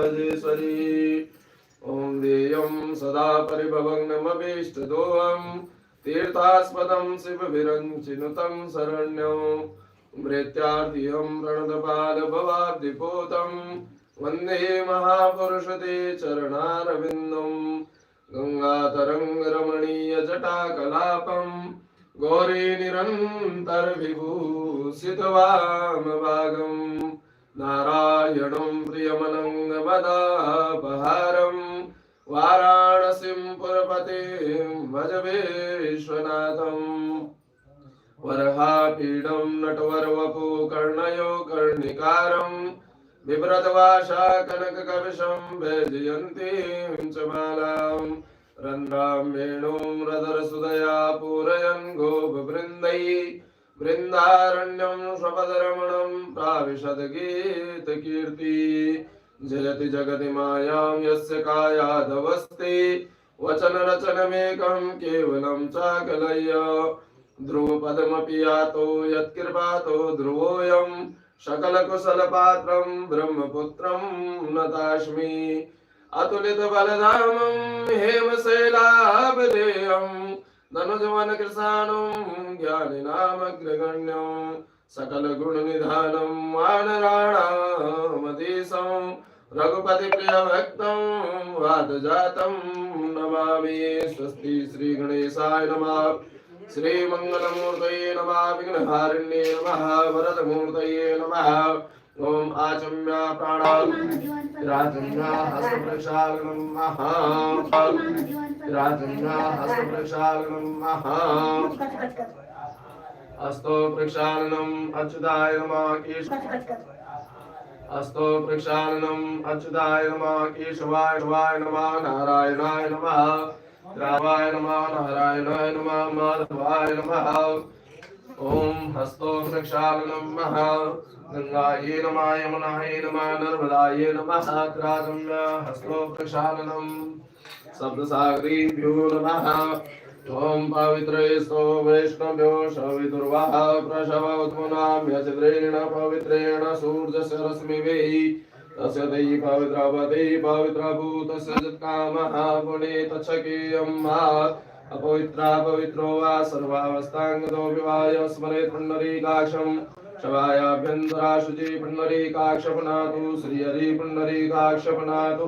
राजेश्वरी ओम देयं सदा परिभवग्नमभीष्टदोहं तीर्थास्पदं शिवविरञ्चिनुतं शरण्यं मृत्यार्थियं प्रणतपालभवाब्धिपूतं वन्दे महापुरुषते चरणारविन्दं गङ्गातरङ्गरमणीयजटाकलापं गौरीनिरन्तरविभूषितवामभागं नारायणं प्रियमनङ्गमदापहारं वाराणसीं पुरपतिं भज विश्वनाथं वरहापीडं नटवरवपु कर्णयो कर्णिकारं बिभ्रतवासा कनककवशं वैजयन्तीं च मालां रन्ध्रां वेणुं रदरसुदया पूरयन् गोपवृन्दैः वृन्दारण्यं स्वपदरमणं प्राविशद्गीतकीर्ति जयति जगति मायां यस्य कायादवस्ति वचनरचनमेकं केवलं चाकलय्य ध्रुवपदमपि यातो यत्कृपातो ध्रुवोऽयं सकलकुशलपात्रं ब्रह्मपुत्रं नतास्मि अतुलितबलधामं हेमशैलाभदेयं धनुजवनकृशानं ज्ञानिनामग्रगण्यं सकलगुणनिधानं वानराणामधीशं रघुपतिप्रियभक्तं वातजातं नमामि। स्वस्ति श्रीगणेशाय नमः। श्रीमंगलमूर्तये नमः। विघ्नहारिण्ये नमः। वरदमूर्तये नमः। ओम आचम्य प्राणाराजन्य हस्तप्रक्षालनं महा राजन्य हस्तप्रक्षालनं महा हस्तो प्रक्षालनम् अच्युताय नमः। हस्तो प्रक्षालनम् अच्युताय नमः। केशवाय नमः। नारायणाय नमः। रावाय नमः। नारायणाय नमः। माधवाय नमः। ओम हस्तो प्रक्षालनं महा गंगायै नमः। यमुनायै नमः। नर्मदायै नमः। राजम्य हस्तो प्रक्षालनं सप्तसागरीभ्यो नमः। ओम पवित्रेस्तो वैष्णव्यो सविदुर्वः प्रसवोत्मुनाम्यचिद्रेण पवित्रेण सूर्यस्य रश्मिभिः तस्य देहि पवित्रवती पवित्रभूतस्य जत्कामः पुनीतच्छकीयं अपवित्रा पवित्रो वा सर्वावस्थाङ्गतो विवाय स्मरेत् पुण्डरीकाक्षं शवायाभ्यन्तरा शुचि पुण्डरीकाक्ष पुनातु श्रीहरि पुण्डरीकाक्ष पुनातु